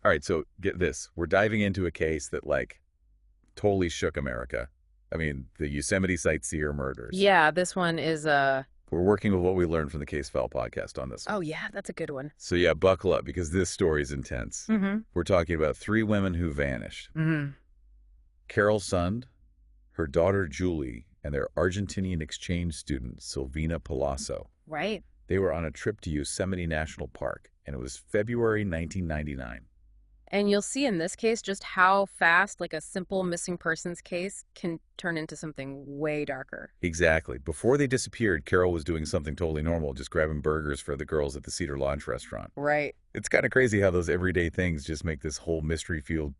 All right, so get this. We're diving into a case that, like, totally shook America. I mean, the Yosemite Sightseer murders. Yeah, this one is We're working with what we learned from the Case File podcast on this one. oh yeah, that's a good one. So, yeah, buckle up because this story is intense. Mm-hmm. We're talking about three women who vanished. Mm-hmm. Carol Sund, her daughter Julie, and their Argentinian exchange student, Silvina Palazzo. Right. They were on a trip to Yosemite National Park, and it was February 1999. And you'll see in this case just how fast like a simple missing persons case can turn into something way darker. Exactly. Before they disappeared, Carol was doing something totally normal, just grabbing burgers for the girls at the Cedar Lodge restaurant. Right. It's kind of crazy how those everyday things just make this whole mystery feel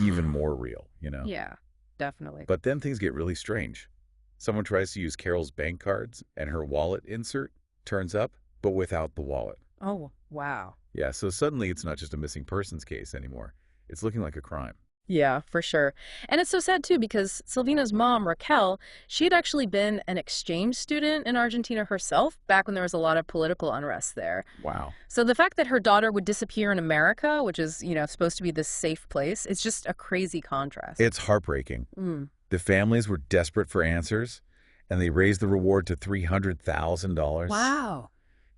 even more real, you know? Yeah, definitely. But then things get really strange. Someone tries to use Carol's bank cards, and her wallet insert turns up, but without the wallet. Oh, wow. Yeah, so suddenly it's not just a missing persons case anymore. It's looking like a crime. Yeah, for sure. And it's so sad too because Silvina's mom, Raquel, she had actually been an exchange student in Argentina herself back when there was a lot of political unrest there. Wow. So the fact that her daughter would disappear in America, which is, supposed to be this safe place, it's just a crazy contrast. It's heartbreaking. Mm. The families were desperate for answers, and they raised the reward to $300,000. Wow.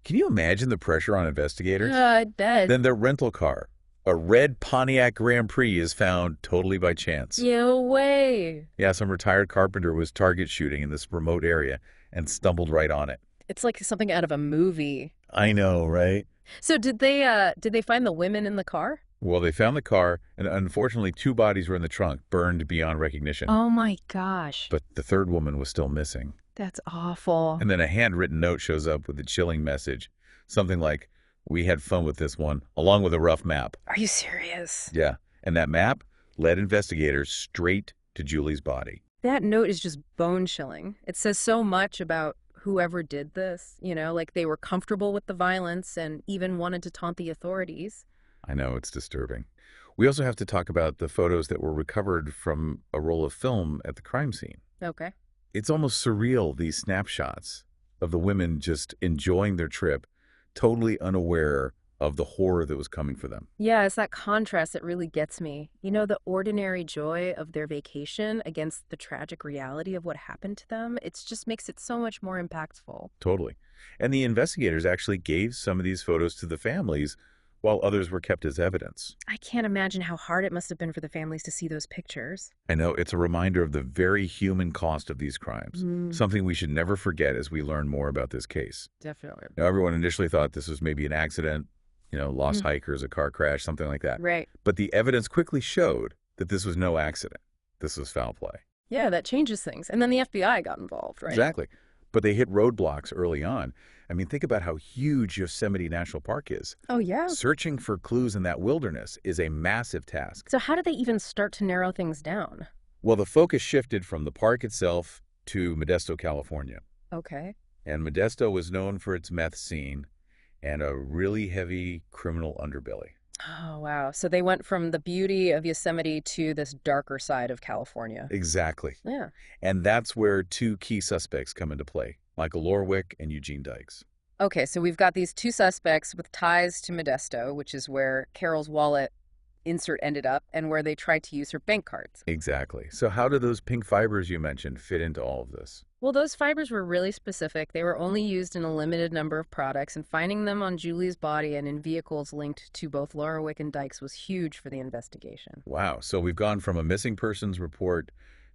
Can you imagine the pressure on investigators? Yeah, I bet. Then their rental car, a red Pontiac Grand Prix, is found totally by chance. No way. Yeah, some retired carpenter was target shooting in this remote area and stumbled right on it. It's like something out of a movie. I know, right? So did they find the women in the car? Well, they found the car, and unfortunately, two bodies were in the trunk, burned beyond recognition. Oh my gosh. But the third woman was still missing. That's awful. And then a handwritten note shows up with a chilling message. Something like, "We had fun with this one," along with a rough map. Are you serious? Yeah, and that map led investigators straight to Julie's body. That note is just bone chilling. It says so much about whoever did this, like they were comfortable with the violence and even wanted to taunt the authorities. I know, it's disturbing. We also have to talk about the photos that were recovered from a roll of film at the crime scene. Okay. It's almost surreal, these snapshots of the women just enjoying their trip, totally unaware of the horror that was coming for them. Yeah, it's that contrast that really gets me. The ordinary joy of their vacation against the tragic reality of what happened to them. It just makes it so much more impactful. Totally. And the investigators actually gave some of these photos to the families while others were kept as evidence. I can't imagine how hard it must have been for the families to see those pictures. I know, it's a reminder of the very human cost of these crimes, something we should never forget as we learn more about this case. Definitely. Now, everyone initially thought this was maybe an accident, lost hikers, a car crash, something like that. Right. But the evidence quickly showed that this was no accident. This was foul play. Yeah, that changes things. And then the FBI got involved, right? Exactly. But they hit roadblocks early on. I mean, think about how huge Yosemite National Park is. Oh, yeah. Searching for clues in that wilderness is a massive task. So how did they even start to narrow things down? Well, the focus shifted from the park itself to Modesto, California. Okay. And Modesto was known for its meth scene and a really heavy criminal underbelly. Oh, wow. So they went from the beauty of Yosemite to this darker side of California. Exactly. Yeah. And that's where two key suspects come into play, Michael Lorwick and Eugene Dykes. Okay, so we've got these two suspects with ties to Modesto, which is where Carol's wallet insert ended up and where they tried to use her bank cards. Exactly. So how do those pink fibers you mentioned fit into all of this? Well, those fibers were really specific. They were only used in a limited number of products, and finding them on Julie's body and in vehicles linked to both Lorwick and Dykes was huge for the investigation. Wow. So we've gone from a missing persons report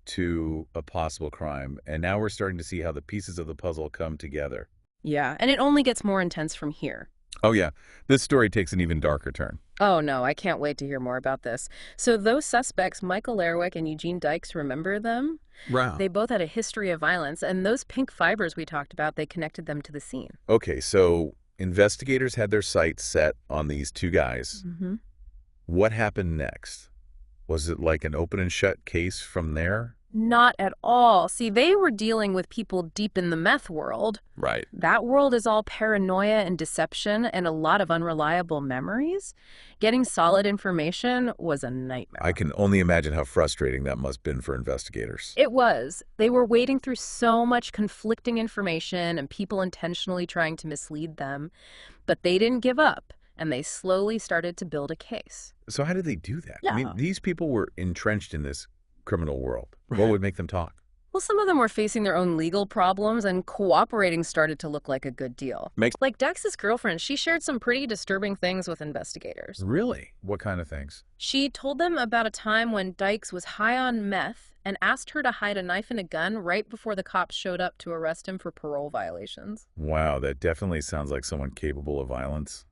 to a possible crime, and now we're starting to see how the pieces of the puzzle come together. Yeah, and it only gets more intense from here. Oh, yeah. This story takes an even darker turn. Oh, no, I can't wait to hear more about this. So those suspects, Michael Lorwick and Eugene Dykes, remember them? Wow. They both had a history of violence, and those pink fibers we talked about, they connected them to the scene. Okay, so investigators had their sights set on these two guys. Mm-hmm. What happened next? Was it like an open and shut case from there? Not at all. See, they were dealing with people deep in the meth world. Right. That world is all paranoia and deception and a lot of unreliable memories. Getting solid information was a nightmare. I can only imagine how frustrating that must have been for investigators. It was. They were wading through so much conflicting information and people intentionally trying to mislead them. But they didn't give up. and they slowly started to build a case. So how did they do that? I mean, Yeah. these people were entrenched in this criminal world. What Right. would make them talk? Well, some of them were facing their own legal problems, and cooperating started to look like a good deal. Makes Like Dykes' girlfriend, she shared some pretty disturbing things with investigators. Really? What kind of things? She told them about a time when Dykes was high on meth and asked her to hide a knife and a gun right before the cops showed up to arrest him for parole violations. Wow, that definitely sounds like someone capable of violence.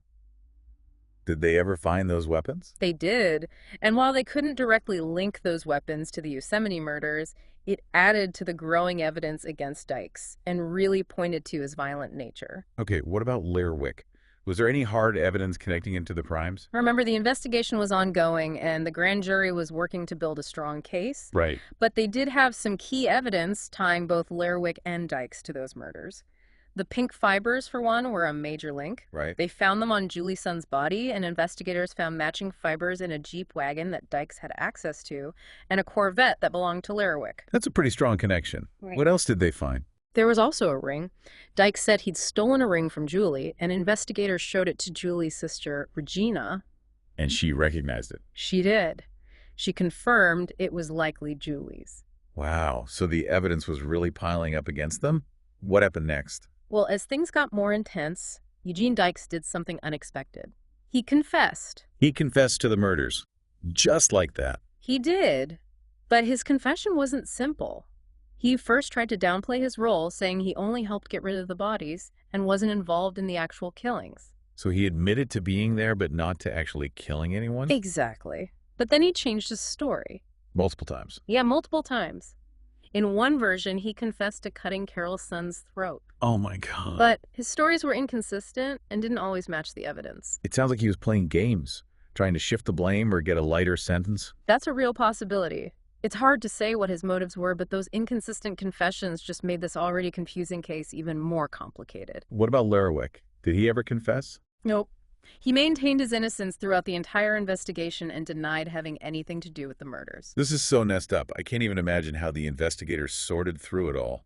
Did they ever find those weapons? They did, and while they couldn't directly link those weapons to the Yosemite murders, it added to the growing evidence against Dykes and really pointed to his violent nature. Okay, what about Lerwick? Was there any hard evidence connecting him to the crimes? Remember, the investigation was ongoing and the grand jury was working to build a strong case, Right. but they did have some key evidence tying both Lerwick and Dykes to those murders. The pink fibers, for one, were a major link. Right. They found them on Julie's son's body, and investigators found matching fibers in a Jeep wagon that Dykes had access to and a Corvette that belonged to Lerwick. That's a pretty strong connection. Right. What else did they find? There was also a ring. Dykes said he'd stolen a ring from Julie, and investigators showed it to Julie's sister, Regina. And she recognized it. She did. She confirmed it was likely Julie's. Wow, so the evidence was really piling up against them? What happened next? Well, as things got more intense, Eugene Dykes did something unexpected. He confessed. He confessed to the murders. Just like that. He did, but his confession wasn't simple. He first tried to downplay his role, saying he only helped get rid of the bodies and wasn't involved in the actual killings. So he admitted to being there, but not to actually killing anyone? Exactly. But then he changed his story. Multiple times. Yeah, multiple times. In one version, he confessed to cutting Carol's son's throat. Oh my God. But his stories were inconsistent and didn't always match the evidence. It sounds like he was playing games, trying to shift the blame or get a lighter sentence. That's a real possibility. It's hard to say what his motives were, but those inconsistent confessions just made this already confusing case even more complicated. What about Lerwick? Did he ever confess? Nope. He maintained his innocence throughout the entire investigation and denied having anything to do with the murders. This is so messed up. I can't even imagine how the investigators sorted through it all.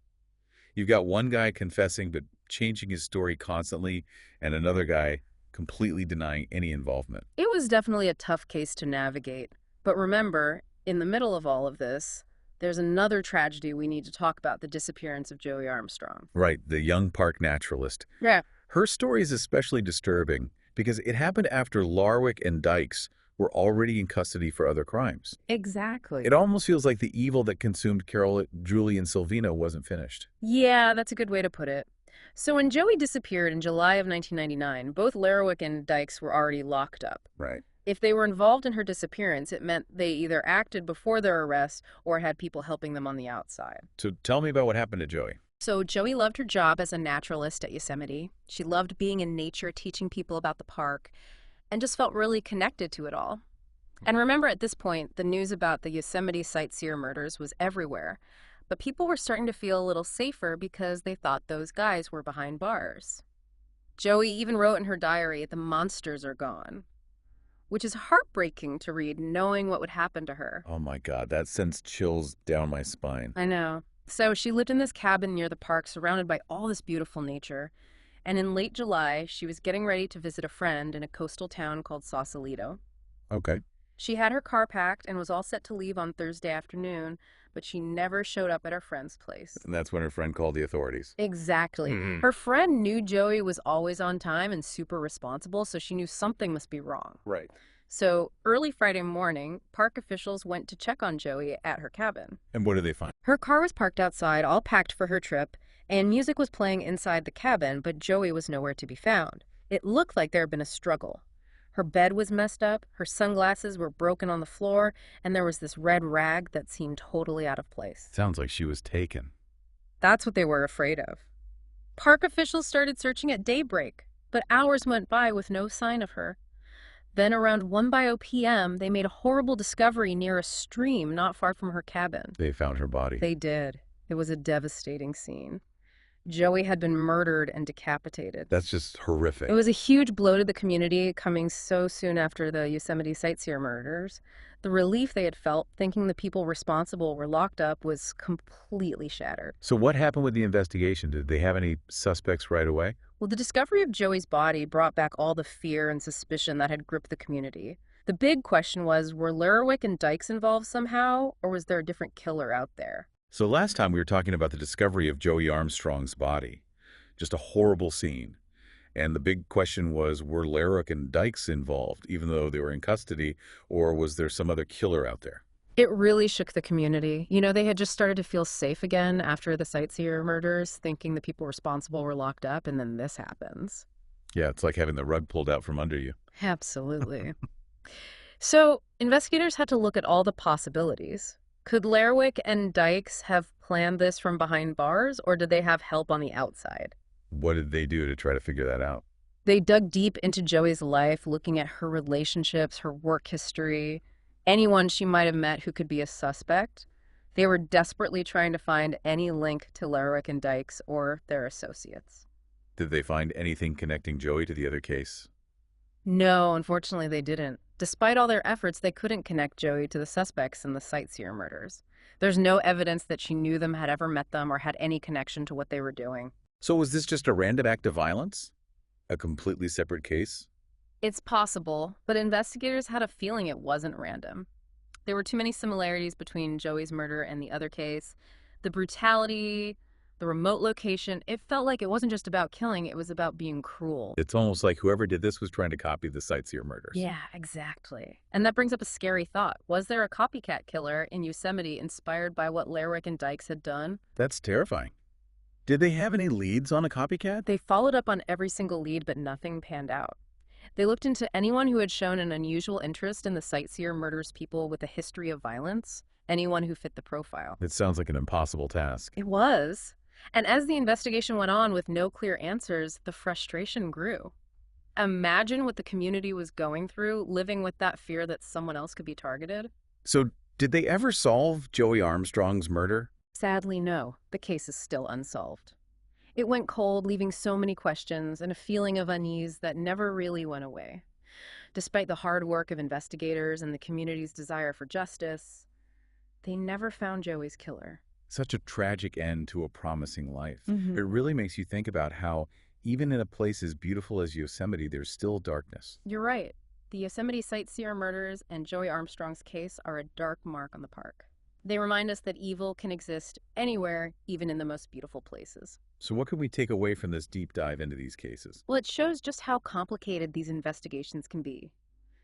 You've got one guy confessing but changing his story constantly, and another guy completely denying any involvement. It was definitely a tough case to navigate. But remember, in the middle of all of this, there's another tragedy we need to talk about: the disappearance of Joey Armstrong. Right, the young park naturalist. Yeah. Her story is especially disturbing because it happened after Larwick and Dykes were already in custody for other crimes. Exactly. It almost feels like the evil that consumed Carol, Julie, and Silvino wasn't finished. Yeah, that's a good way to put it. So when Joey disappeared in July of 1999, both Lerwick and Dykes were already locked up. Right. If they were involved in her disappearance, it meant they either acted before their arrest or had people helping them on the outside. So tell me about what happened to Joey. So Joey loved her job as a naturalist at Yosemite. She loved being in nature, teaching people about the park, and just felt really connected to it all. And remember, at this point, the news about the Yosemite Sightseer murders was everywhere, but people were starting to feel a little safer because they thought those guys were behind bars. Joey even wrote in her diary, "The monsters are gone," which is heartbreaking to read, knowing what would happen to her. Oh my God, that sends chills down my spine. I know. So she lived in this cabin near the park, surrounded by all this beautiful nature. And in late July, she was getting ready to visit a friend in a coastal town called Sausalito. Okay. She had her car packed and was all set to leave on Thursday afternoon, but she never showed up at her friend's place. And that's when her friend called the authorities. Exactly. Her friend knew Joey was always on time and super responsible, so she knew something must be wrong. Right. So early Friday morning, park officials went to check on Joey at her cabin. And what did they find? Her car was parked outside, all packed for her trip, and music was playing inside the cabin, but Joey was nowhere to be found. It looked like there had been a struggle. Her bed was messed up, her sunglasses were broken on the floor, and there was this red rag that seemed totally out of place. Sounds like she was taken. That's what they were afraid of. Park officials started searching at daybreak, but hours went by with no sign of her. Then around 1:00 p.m., they made a horrible discovery near a stream not far from her cabin. They found her body. They did. It was a devastating scene. Joey had been murdered and decapitated. That's just It horrific. was a huge blow to the community coming so soon after the Yosemite Sightseer murders. The relief they had felt, thinking the people responsible were locked up, was completely shattered. So what happened with the investigation? Did they have any suspects right away? Well, the discovery of Joey's body brought back all the fear and suspicion that had gripped the community. The big question was, were Lerwick and Dykes involved somehow, or was there a different killer out there? So last time we were talking about the discovery of Joey Armstrong's body. Just a horrible scene. And the big question was, were Larrick and Dykes involved, even though they were in custody, or was there some other killer out there? It really shook the community. They had just started to feel safe again after the Sightseer murders, thinking the people responsible were locked up, and then this happens. Yeah, it's like having the rug pulled out from under you. Absolutely. So, investigators had to look at all the possibilities. Could Lerwick and Dykes have planned this from behind bars, or did they have help on the outside? What did they do to try to figure that out? They dug deep into Joey's life, looking at her relationships, her work history, anyone she might have met who could be a suspect. They were desperately trying to find any link to Lerwick and Dykes or their associates. Did they find anything connecting Joey to the other case? No, unfortunately, they didn't. Despite all their efforts, they couldn't connect Joey to the suspects in the Sightseer murders. There's no evidence that she knew them, had ever met them, or had any connection to what they were doing. So was this just a random act of violence? A completely separate case? It's possible, but investigators had a feeling it wasn't random. There were too many similarities between Joey's murder and the other case. The brutality, the remote location, it felt like it wasn't just about killing, it was about being cruel. It's almost like whoever did this was trying to copy the Sightseer murders. Yeah, exactly. And that brings up a scary thought. Was there a copycat killer in Yosemite inspired by what Lerwick and Dykes had done? That's terrifying. Did they have any leads on a copycat? They followed up on every single lead, but nothing panned out. They looked into anyone who had shown an unusual interest in the Sightseer murders, people with a history of violence, anyone who fit the profile. It sounds like an impossible task. It was. And as the investigation went on with no clear answers, the frustration grew. Imagine what the community was going through, living with that fear that someone else could be targeted. So, did they ever solve Joey Armstrong's murder? Sadly, no. The case is still unsolved. It went cold, leaving so many questions and a feeling of unease that never really went away. Despite the hard work of investigators and the community's desire for justice, they never found Joey's killer. Such a tragic end to a promising life. Mhm. It really makes you think about how, even in a place as beautiful as Yosemite, there's still darkness. You're right. The Yosemite Sightseer murders and Joey Armstrong's case are a dark mark on the park. They remind us that evil can exist anywhere, even in the most beautiful places. So, what can we take away from this deep dive into these cases? Well, it shows just how complicated these investigations can be.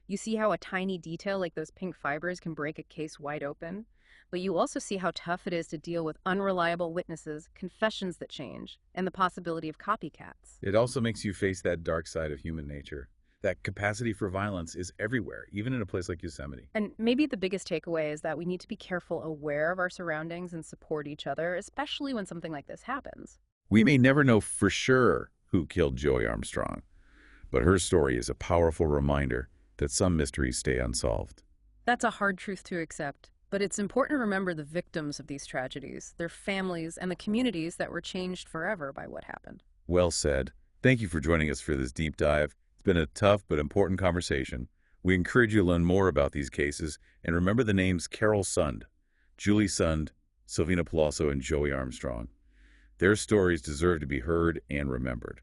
You see how a tiny detail like those pink fibers can break a case wide open, but you also see how tough it is to deal with unreliable witnesses, confessions that change, and the possibility of copycats. It also makes you face that dark side of human nature. That capacity for violence is everywhere, even in a place like Yosemite. And maybe the biggest takeaway is that we need to be careful, aware of our surroundings, and support each other, especially when something like this happens. We may never know for sure who killed Joey Armstrong, but her story is a powerful reminder that some mysteries stay unsolved. That's a hard truth to accept, but it's important to remember the victims of these tragedies, their families, and the communities that were changed forever by what happened. Well said. Thank you for joining us for this deep dive. It's been a tough but important conversation. We encourage you to learn more about these cases and remember the names Carol Sund, Julie Sund, Silvina Palazzo, and Joey Armstrong. Their stories deserve to be heard and remembered.